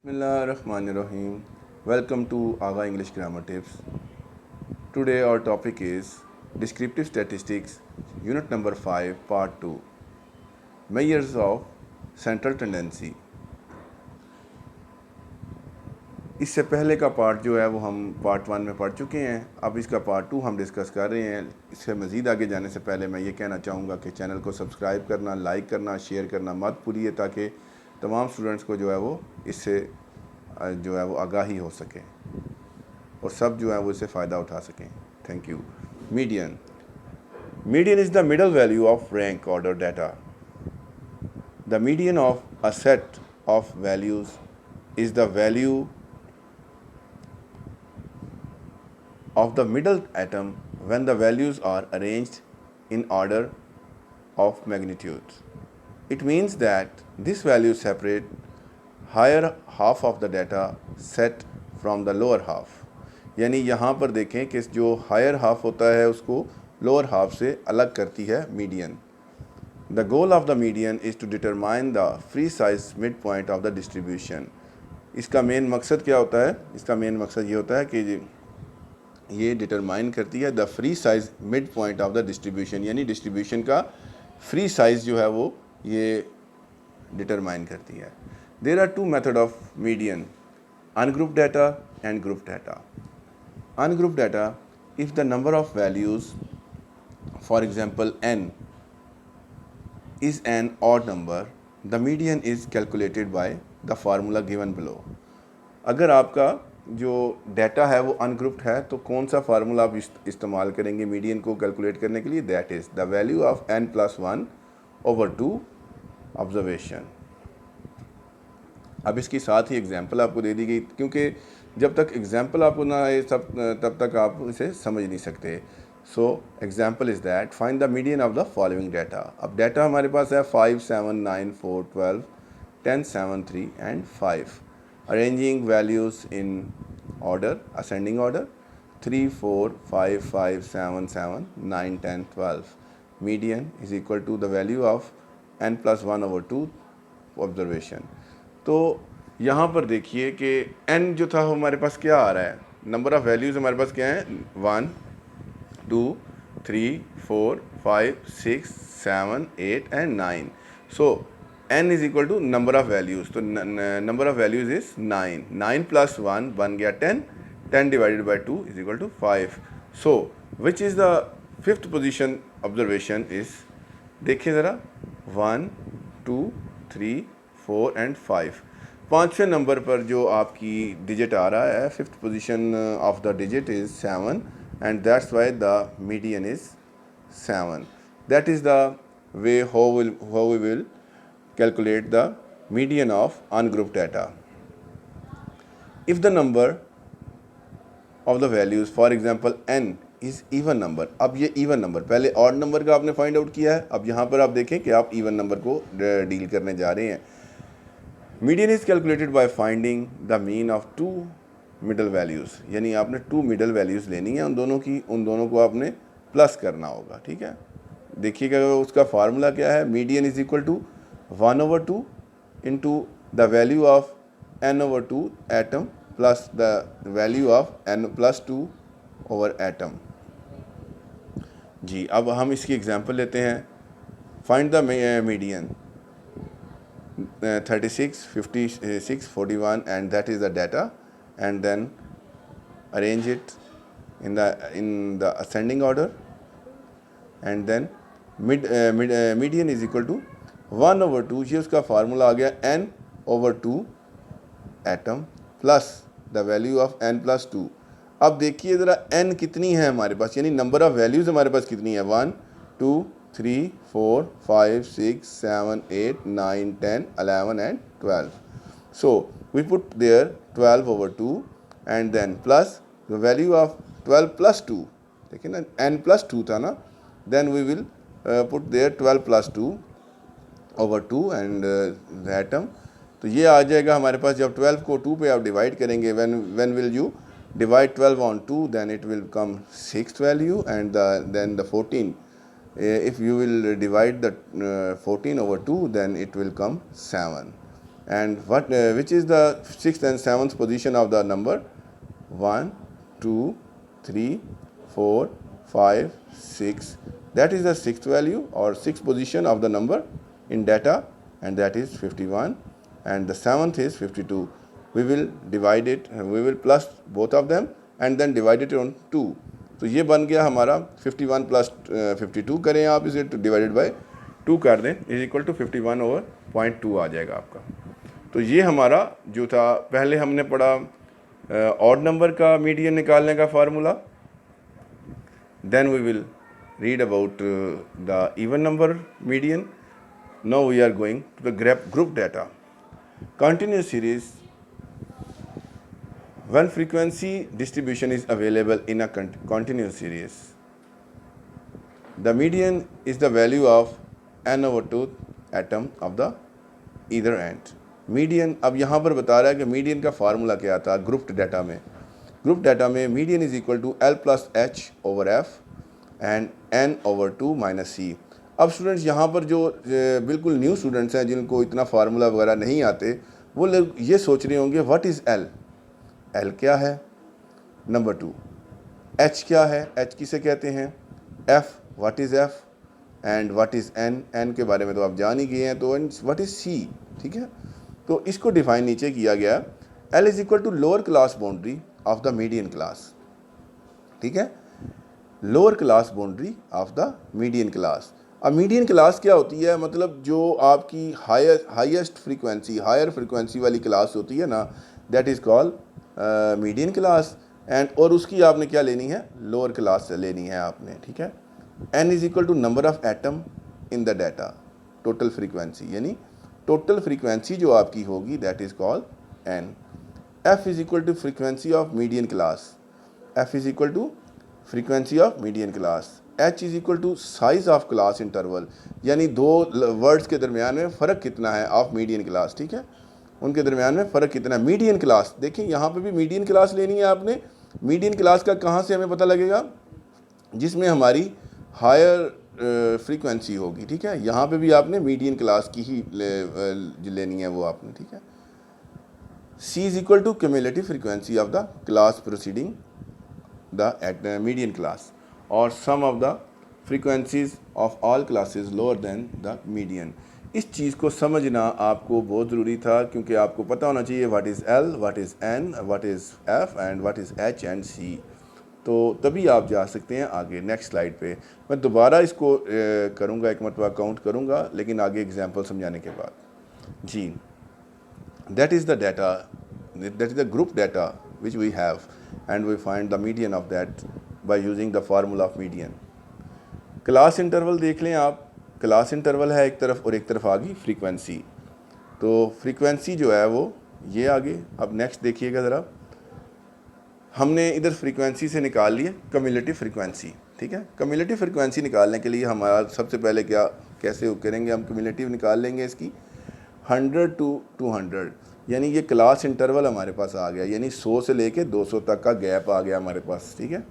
Bismillahirrahmanirrahim. Welcome to Aga English Grammar Tips. Today our topic is Descriptive Statistics, Unit number 5, Part 2. Measures of Central Tendency. इससे पहले का part जो है वो हम पार्ट 1 में पढ़ चुके हैं। अब इसका पार्ट 2 हम डिस्कस कर रहे हैं। इससे मज़ीद आगे जाने से पहले मैं ये कहना चाहूँगा कि चैनल को सब्सक्राइब करना, लाइक करना, शेयर करना मत भूलिए ताकि तमाम स्टूडेंट्स को जो है वो इससे जो है वो आगाही हो सके और सब जो है वो इससे फ़ायदा उठा सकें। Thank you. Median is the middle value of rank order data. The median of a set of values is the value of the middle atom when the values are arranged in order of magnitude. It means that this value separate higher half of the data set from the lower half. यानी यहाँ पर देखें कि जो higher half होता है उसको lower half से अलग करती है median. The goal of the median is to determine the free size midpoint of the distribution. इसका मेन मकसद क्या होता है? इसका मेन मकसद ये होता है कि ये डिटरमाइन करती है the free size mid point of the distribution, यानी डिस्ट्रीब्यूशन का फ्री साइज जो है वो ये डिटरमाइन करती है. There are two method of median, ungroup data and group data. Ungroup data, if the number of values for example n is an odd number, the median is calculated by the formula given below. अगर आपका जो data है वो ungrouped है तो कौन सा formula आप इस्तेमाल करेंगे मीडियन को कैलकुलेट करने के लिए? That is the value of n+1 over 2 observation. अब इसकी साथ ही एग्जांपल आपको दे दी गई, क्योंकि जब तक एग्जांपल आपको ना आए तब तक आप इसे समझ नहीं सकते. So example is that find the median of the following data. अब डाटा हमारे पास है 5, 7, 9, 4, 12, 10, 7, 3 and 5. Arranging values in order, ascending order, 3, 4, 5, 5, 7, 7, 9, 10, 12. Median is equal to the value of n+1 over 2 observation. तो यहाँ पर देखिए कि n जो था हमारे पास क्या आ रहा है, नंबर ऑफ़ वैल्यूज़ हमारे पास क्या है? 1, 2, 3, 4, 5, 6, 7, 8 and 9. So n is equal to number of values. तो number of values is 9. 9 plus 1 बन गया 10. 10 divided by 2 is equal to 5. So which is the fifth position observation is, देखिए ज़रा, 1, 2, 3, 4 and 5. पाँचवें number पर जो आपकी डिजिट आ रहा है, fifth position of the digit is 7 and that's why the median is 7. That is the way how we will calculate the median of ungrouped data. If the number of the values, for example n is even number, अब ये even number, पहले odd number का आपने find out किया है, अब यहाँ पर आप देखें कि आप even number को डील करने जा रहे हैं. Median is calculated by finding the mean of two middle values, यानी आपने two middle values लेनी है, उन दोनों को आपने प्लस करना होगा. ठीक है, देखिएगा उसका फार्मूला क्या है. Median is equal to 1 over 2 into the value of n over 2 atom plus the value of n plus 2 over atom. जी, अब हम इसकी एग्जांपल लेते हैं. Find the median 36, 56, 41 and that is the data, and then arrange it in the ascending order, and then median is equal to 1 over 2, ये उसका formula आ गया n over 2 atom plus the value of n plus 2. अब देखिए ज़रा n कितनी है हमारे पास, यानी नंबर ऑफ़ वैल्यूज़ हमारे पास कितनी है? 1, 2, 3, 4, 5, 6, 7, 8, 9, 10, 11 and 12. So we put there 12 over 2 and then plus the value of 12 plus 2. देखिए ना, n plus 2 था ना, then we will put there 12 plus 2 over 2 and the atom. तो ये आ जाएगा हमारे पास. जब 12 को 2 पे आप डिवाइड करेंगे, when will you divide 12 on 2, then it will come 6th value, and then the 14. If you will divide the 14 over 2, then it will come 7. and which is the 6th and 7th position of the number 1 2 3 4 5 6. That is the 6th value or 6th position of the number in data, and that is 51, and the 7th is 52. We will divide it, we will plus both of them and then divide it on 2. तो ये बन गया हमारा 51 plus 52 करें आप इसे तो divided by 2 कर दें इज इक्वल टू 51 ओवर 0.2 आ जाएगा आपका। तो ये हमारा जो था पहले हमने पढ़ा ऑड नंबर का मीडियन निकालने का formula, then we will read about the even number median. Now we are going to the group data continuous series. When frequency distribution is available in a continuous series, the median is the value of n over 2 atom of the either end. Median अब यहाँ पर बता रहा है कि median का formula क्या था ग्रुप डाटा में। ग्रुप डाटा में median is equal to L plus H over F and N over 2 minus C. अब स्टूडेंट्स यहाँ पर जो बिल्कुल न्यू स्टूडेंट्स हैं जिनको इतना फार्मूला वगैरह नहीं आते, वो लोग ये सोच रहे होंगे व्हाट इज़ एल, एल क्या है, नंबर 2 एच क्या है, एच किसे कहते हैं, F what is F, and what is N, N के बारे में तो आप जान ही गए हैं, तो व्हाट इज़ सी। ठीक है, तो इसको डिफाइन नीचे किया गया, L is equal to lower class boundary of the median class. ठीक है, lower class boundary of the median class. अब मीडियन क्लास क्या होती है, मतलब जो आपकी हाईएस्ट फ्रीक्वेंसी हायर फ्रीक्वेंसी वाली क्लास होती है ना, that is called median class. And और उसकी आपने क्या लेनी है, लोअर क्लास से लेनी है आपने। ठीक है, N is equal to number of atom in the data, total frequency, यानी टोटल फ्रीक्वेंसी जो आपकी होगी that is called N. F is equal to frequency of median class, F is equal to frequency of median class. H is equal to size of class interval, यानी दो words के दरमियान में फ़र्क कितना है ऑफ मीडियन क्लास। ठीक है, उनके दरमियान में फ़र्क कितना है। मीडियन क्लास देखिए यहाँ पे भी मीडियन क्लास लेनी है आपने। मीडियन क्लास का कहाँ से हमें पता लगेगा, जिसमें हमारी हायर फ्रीक्वेंसी होगी। ठीक है, यहाँ पे भी आपने मीडियन क्लास की ही लेनी है वो आपने। ठीक है, C is equal to cumulative frequency of the class proceeding the median class और sum of the frequencies of all classes lower than the median. इस चीज़ को समझना आपको बहुत ज़रूरी था, क्योंकि आपको पता होना चाहिए what is L, what is N, what is F and what is H and C. तो तभी आप जा सकते हैं आगे। नेक्स्ट स्लाइड पे मैं दोबारा इसको करूँगा, एक मरतबा काउंट करूँगा, लेकिन आगे एग्जांपल समझाने के बाद। जी, that is the data, that is the group data which we have and we find the median of that by using the formula of median. Class interval देख लें आप, क्लास इंटरवल है एक तरफ और एक तरफ आ गई फ्रीक्वेंसी। तो फ्रीक्वेंसी जो है वो ये आगे। अब नेक्स्ट देखिएगा ज़रा, हमने इधर फ्रीक्वेंसी से निकाल लिए क्यूमुलेटिव फ्रीक्वेंसी। ठीक है, क्यूमुलेटिव फ्रीक्वेंसी निकालने के लिए हमारा सबसे पहले क्या कैसे करेंगे, हम क्यूमुलेटिव निकाल लेंगे इसकी 100 to 200, यानी ये क्लास इंटरवल हमारे पास आ गया, यानी 100 से लेके 200 तक का गैप आ गया हमारे पास। ठीक है,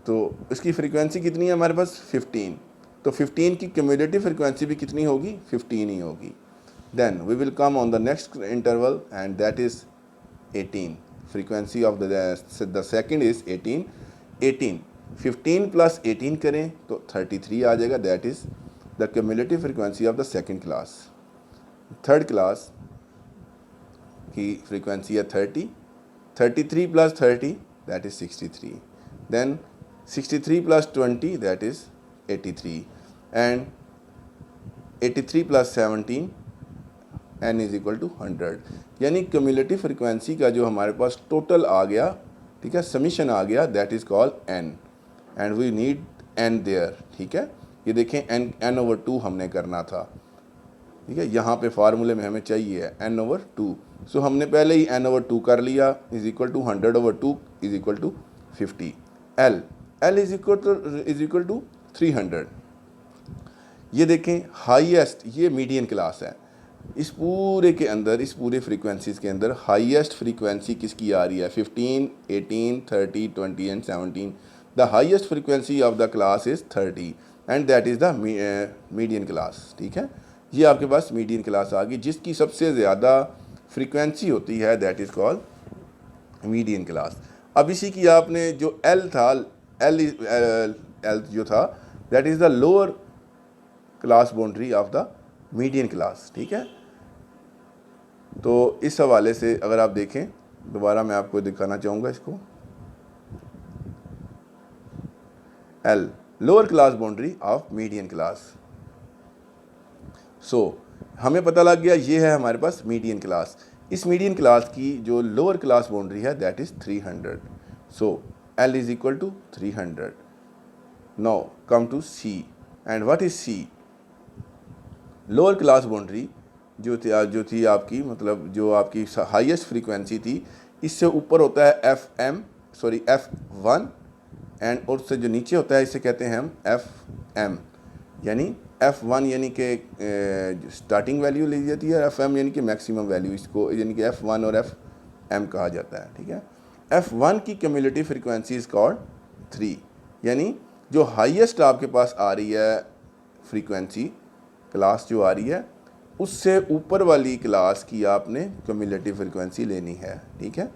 तो इसकी फ्रीक्वेंसी कितनी है हमारे पास 15, तो 15 की क्यूमुलेटिव फ्रीक्वेंसी भी कितनी होगी 15 ही होगी। Then we will come on the next interval and that is 18। Frequency of the second is 18 15 plus 18 करें तो 33 आ जाएगा, that is the cumulative frequency of the second class. Third class की फ्रीक्वेंसी है 30, 33 plus 30 that is 63, then 63 plus 20 that is 83 and 83 plus 17 n is equal to 100, यानी cumulative frequency का जो हमारे पास टोटल आ गया, ठीक है, समीशन आ गया, that is called n and we need n there. ठीक है, ये देखें n over 2 हमने करना था। ठीक है, यहाँ पे फार्मूले में हमें चाहिए n over 2, सो हमने पहले ही n over 2 कर लिया, is equal to 100 over 2 is equal to 50। L is equal to 300। ये देखें हाईएस्ट, ये मीडियन क्लास है, इस पूरे के अंदर, इस पूरे फ्रीक्वेंसीज के अंदर हाईएस्ट फ्रीक्वेंसी किसकी आ रही है 15, 18, 30, 20 and 17। The highest frequency of the class is 30 and that is the median class. ठीक है, ये आपके पास मीडियन क्लास आ गई, जिसकी सबसे ज़्यादा फ्रीक्वेंसी होती है, that is called median class. अब इसी की आपने जो एल था, एल जो था that is the lower class boundary of the median class, ठीक है। तो इस हवाले से अगर आप देखें, दोबारा मैं आपको दिखाना चाहूँगा इसको, L lower class boundary of median class. So हमें पता लग गया ये है हमारे पास मीडियन क्लास। इस मीडियन क्लास की जो लोअर क्लास बाउंड्री है that is 300। So L is equal to 300। Now come to C, and what is C? Lower class boundary जो थी आपकी, मतलब जो आपकी हाईएस्ट फ्रीक्वेंसी थी, इससे ऊपर होता है F1, एंड और उससे जो नीचे होता है इसे कहते हैं हम FM। यानी F1 यानी कि स्टार्टिंग वैल्यू ली जाती है, FM यानी कि मैक्सिमम वैल्यू, इसको यानी कि F1 और FM कहा जाता है, ठीक है। F1 की क्यूमुलेटिव फ्रीक्वेंसी इज कॉल्ड 3, यानी जो हाईएस्ट आपके पास आ रही है फ्रीक्वेंसी क्लास जो आ रही है, उससे ऊपर वाली क्लास की आपने क्यूमुलेटिव फ्रीक्वेंसी लेनी है, ठीक है,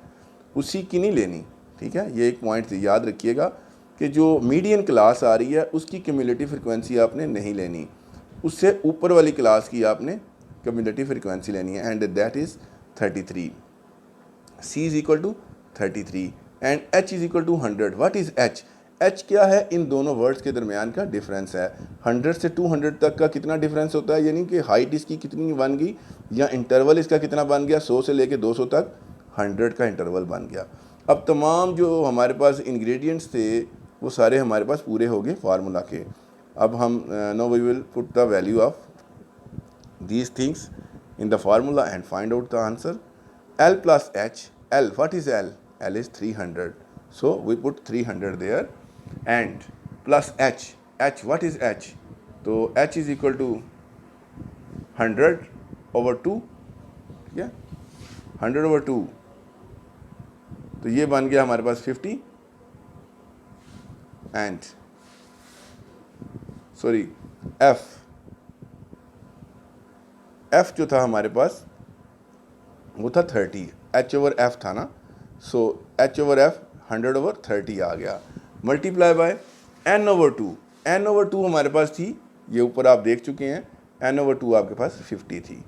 उसी की नहीं लेनी, ठीक है। ये एक पॉइंट याद रखिएगा कि जो मीडियन क्लास आ रही है उसकी क्यूमुलेटिव फ्रीक्वेंसी आपने नहीं लेनी, उससे ऊपर वाली क्लास की आपने क्यूमुलेटिव फ्रीक्वेंसी लेनी है, and that is 33। C is equal to 33 and H is equal to 100। What is H? H क्या है? इन दोनों वर्ड्स के दरमियान का डिफरेंस है। 100 से 200 तक का कितना डिफरेंस होता है, यानी कि हाइट इसकी कितनी बन गई, या इंटरवल इसका कितना बन गया, 100 से लेके 200 तक 100 का इंटरवल बन गया। अब तमाम जो हमारे पास इंग्रेडिएंट्स थे वो सारे हमारे पास पूरे हो गए फार्मूला के। अब हम now we will put the value of these things in the formula and find out the answer. L plus H. L, what is L? L is 300. So we put 300 there, and plus H. H, what is H? So H is equal to 100 over 2, yeah, 100 over 2, तो ये बन गया हमारे पास 50, and sorry F जो था हमारे पास वो था 30, H ओवर F था ना, सो H ओवर F 100 ओवर 30 आ गया, multiply by N over 2। N over 2 हमारे पास थी, ये ऊपर आप देख चुके हैं, N ओवर 2 आपके पास 50 थी।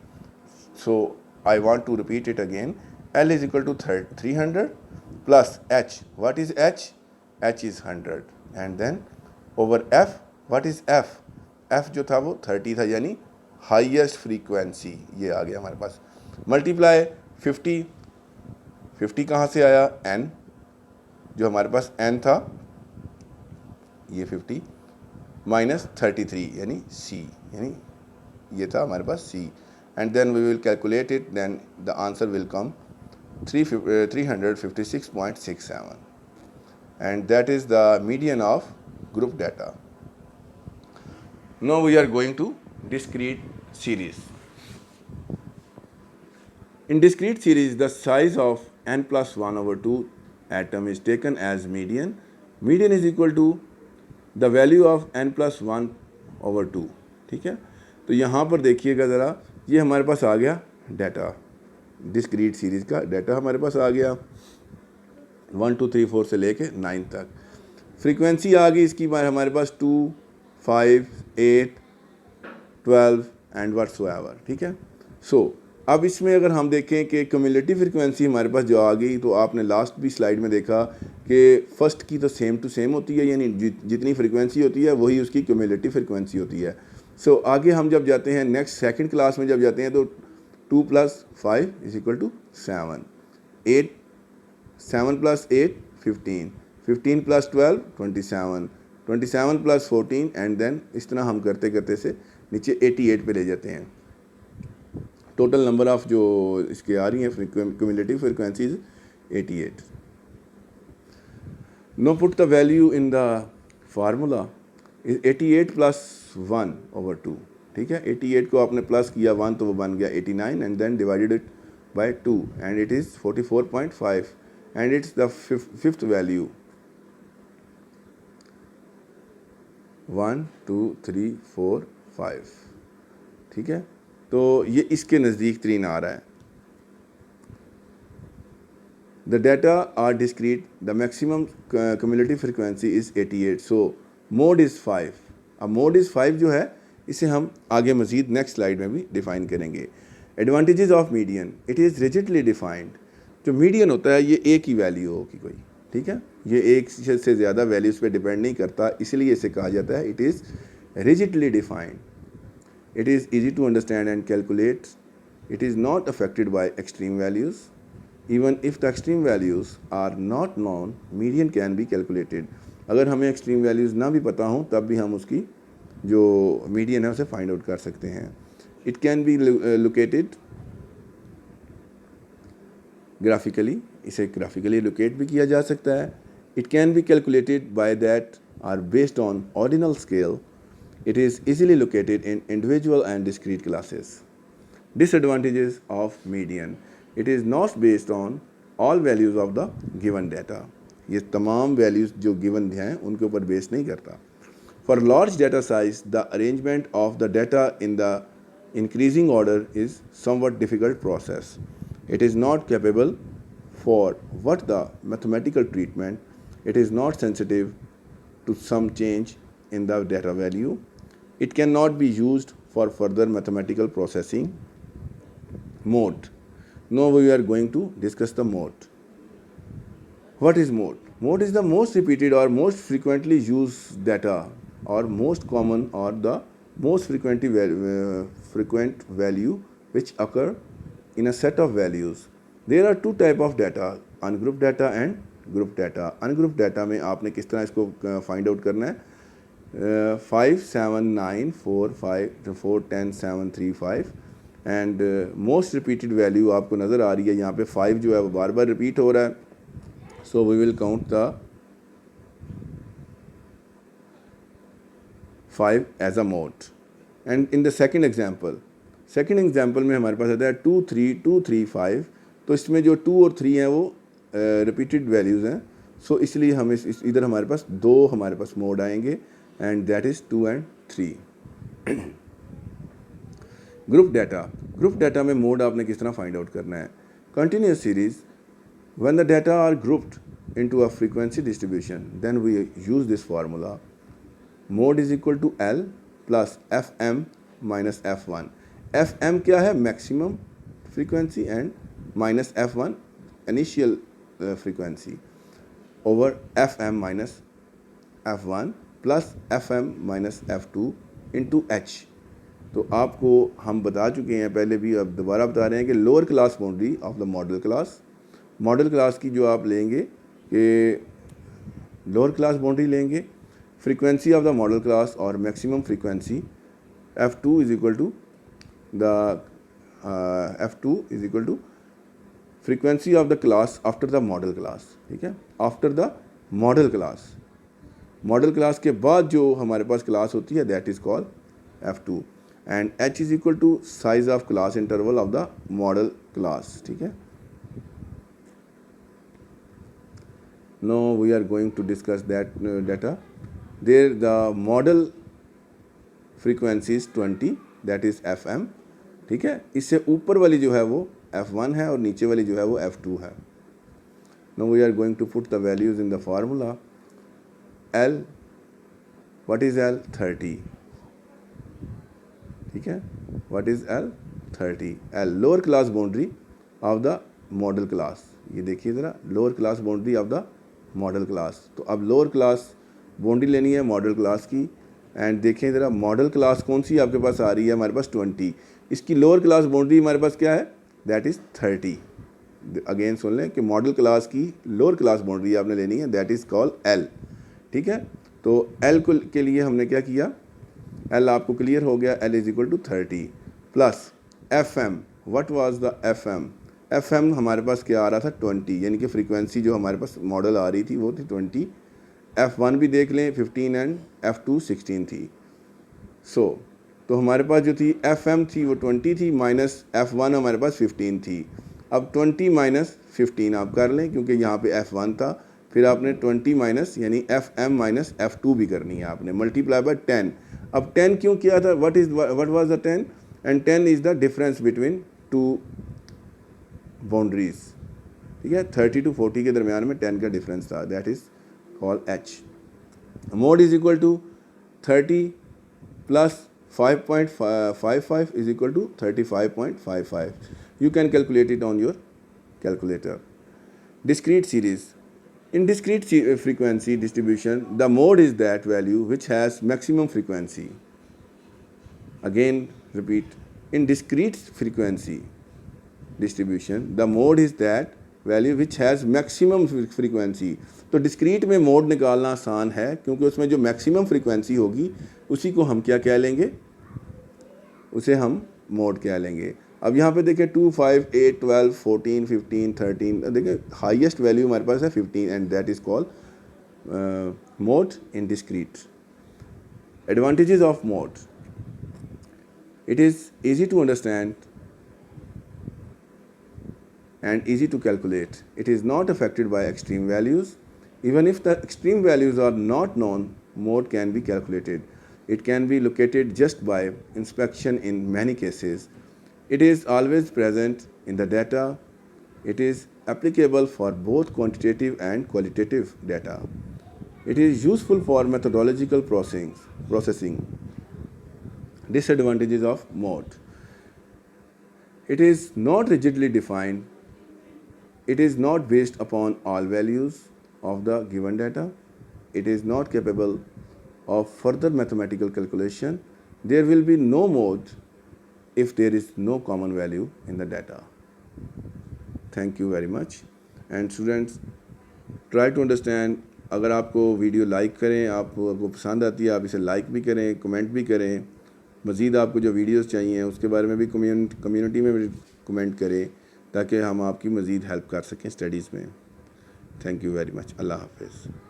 So I want to repeat it again, L is equal to 300 plus H, what is H? H is 100, and then over F, what is F? F जो था वो 30 था, यानी हाईएस्ट फ्रीक्वेंसी ये आ गया हमारे पास, मल्टीप्लाई 50 कहाँ से आया? N, जो हमारे पास N था ये 50 माइनस 33 यानी C, यानी ये था हमारे पास C, and then we will calculate it, then the answer will come 356.67, and that is the median of group data. Now we are going to discrete series. In discrete series, the size of n plus 1 over 2 atom is taken as median. Median is equal to the value of n plus 1 over 2, ठीक है। तो यहाँ पर देखिएगा ज़रा, ये हमारे पास आ गया डाटा, डिस्क्रीट सीरीज़ का डाटा हमारे पास आ गया 1 2 3 4 से लेके 9 तक। फ्रीक्वेंसी आ गई इसकी हमारे पास 2 5 8 12 एंड व्हाट्सएवर, ठीक है। सो अब इसमें अगर हम देखें कि क्यूमुलेटिव फ्रीक्वेंसी हमारे पास जो आ गई, तो आपने लास्ट भी स्लाइड में देखा कि फर्स्ट की तो सेम टू सेम होती है, यानी जितनी फ्रीक्वेंसी होती है वही उसकी क्यूमुलेटिव फ्रीक्वेंसी होती है। सो आगे हम जब जाते हैं नेक्स्ट सेकंड क्लास में जब जाते हैं, तो 2 + 5 is equal to 7, 8 7 + 8 15, 15 + 12 27, 27 + 14, and then इस तरह हम करते करते से नीचे 88 पे ले जाते हैं। टोटल नंबर ऑफ जो इसके आ रही हैं cumulative frequencies 88। Know put the value in the formula, 88 + 1 over 2, ठीक है। 88 को आपने प्लस किया 1 तो वो बन गया 89, and then divided it by 2, and it is 44.5, and it's the fifth value 1 2 3 4 5, ठीक है, तो ये इसके नज़दीक तरीन आ रहा है। The data are discrete. The maximum cumulative frequency is 88. So mode is 5. अब mode is 5 जो है इसे हम आगे मज़ीद नेक्स्ट स्लाइड में भी डिफ़ाइन करेंगे। Advantages of median. It is rigidly defined. जो मीडियन होता है ये एक ही वैल्यू होगी कोई, ठीक है, ये एक से ज़्यादा वैल्यूज़ पे डिपेंड नहीं करता, इसलिए इसे कहा जाता है it is rigidly defined. It is easy to understand and calculate. It is not affected by extreme values. Even if the extreme values are not known, median can be calculated. अगर हमें extreme values ना भी पता हों तब भी हम उसकी जो मीडियन है उसे फाइंड आउट कर सकते हैं। It can be located graphically, इसे ग्राफिकली लोकेट भी किया जा सकता है। It can be calculated by that are based on ordinal scale. It is easily located in individual and discrete classes. Disadvantages of median. It is not based on all values of the given data. ये तमाम values जो given हैं उनके ऊपर base नहीं करता. For large data size, the arrangement of the data in the increasing order is somewhat difficult process. It is not capable for what the mathematical treatment. It is not sensitive to some change in the data value. It cannot be used for further mathematical processing. Mode. Now we are going to discuss the mode. What is mode? Mode is the most repeated or most frequently used data or most common or the most frequent value which occur in a set of values. There are two type of data, ungrouped data and grouped data. Ungrouped data में आपने किस तरह इसको find out करना है, 5 7 9 4 5 4 10 7 3 5 and most repeated value आपको नज़र आ रही है यहाँ पे 5 जो है वो बार बार रिपीट हो रहा है. So we will count the 5 as a mode. And in the second example में हमारे पास आता है 2 3 2 3 5. तो इसमें जो 2 और 3 हैं वो रिपीटेड वैल्यूज़ हैं. सो इसलिए हमें इधर हमारे पास दो हमारे पास मोड आएंगे and that is 2 and 3. Group data में मोड आपने किस तरह फाइंड आउट करना है. Continuous series, when the data are grouped into a frequency distribution then we use this formula. Mode is equal to L plus F M minus F one. F M क्या है, maximum frequency, and minus F one initial frequency, over F M minus F one plus F M minus F two into H. तो आपको हम बता चुके हैं पहले भी, अब दोबारा बता रहे हैं कि lower class boundary of the modal class की जो आप लेंगे कि लोअर क्लास बाउंड्री लेंगे, frequency of the modal class और maximum frequency f2 is equal to the f2 is equal to frequency of the class after the modal class. ठीक है, after the modal class के बाद जो हमारे पास class होती है that is called f2 and h is equal to size of class interval of the modal class. ठीक है, now we are going to discuss that data. There the modal frequency is 20 that is fm. ठीक है, इससे ऊपर वाली जो है वो f1 है और नीचे वाली जो है वो f2 है. Now we are going to put the values in the formula. L, what is L? 30. ठीक है, what is L? 30. L lower class boundary of the modal class. ये देखिए ज़रा, lower class boundary of the modal class. तो अब lower class boundary लेनी है model class की. एंड देखें ज़रा, मॉडल क्लास कौन सी आपके पास आ रही है, हमारे पास 20. इसकी लोअर क्लास बाउंड्री हमारे पास क्या है, दैट इज़ 30. अगेन सुन लें कि मॉडल क्लास की लोअर क्लास बाउंड्री आपने लेनी है, दैट इज़ कॉल्ड L. ठीक है, तो L के लिए हमने क्या किया, L आपको क्लियर हो गया, L is equal to 30 plus FM. What was the FM? FM हमारे पास क्या आ रहा था, 20, यानी कि फ्रीक्वेंसी जो हमारे पास मॉडल आ रही थी वो थी 20. F1 भी देख लें 15 एंड F2 16 थी. तो हमारे पास जो थी FM थी वो 20 थी, माइनस F1 हमारे पास 15 थी. अब 20 माइनस 15 आप कर लें क्योंकि यहाँ पे F1 था, फिर आपने 20 माइनस यानी FM माइनस F2 भी करनी है आपने, मल्टीप्लाई बाय 10. अब 10 क्यों किया था, what was the 10? And 10 is the difference between two boundaries, ठीक है, 30 to 40 के दरमियान में 10 का डिफरेंस था, that is called H. Mode is equal to 30 plus 5.55 is equal to 35.55. You can calculate it on your calculator. Discrete series. In discrete frequency distribution, the mode is that value which has maximum frequency. Again, repeat. In discrete frequency distribution, the mode is that value which has maximum frequency. तो discrete में mode निकालना आसान है क्योंकि उसमें जो maximum frequency होगी उसी को हम क्या कह लेंगे, उसे हम मोड कह लेंगे। अब यहाँ पे देखिए 2, 5, 8, 12, 14, 15, 13, देखिए हाईएस्ट वैल्यू हमारे पास है 15 and that is called mode in discrete. Advantages of mode, it is easy to understand and easy to calculate. It is not affected by extreme values. Even if the extreme values are not known, mode can be calculated. It can be located just by inspection in many cases. It is always present in the data. It is applicable for both quantitative and qualitative data. It is useful for methodological processing. Disadvantages of mode. It is not rigidly defined. It is not based upon all values of the given data. It is not capable of further mathematical calculation. There will be no mode if there is no common value in the data. Thank you very much. And students, try to understand. अगर आपको video like करें, आपको पसंद आती है, आप इसे like भी करें, कमेंट भी करें। मज़ीद आपको जो वीडियोस चाहिए उसके बारे में भी कम्युनिटी में भी कमेंट करें ताकि हम आपकी मज़ीद हेल्प कर सकें स्टडीज़ में। Thank you very much. अल्लाह हाफ़िज़।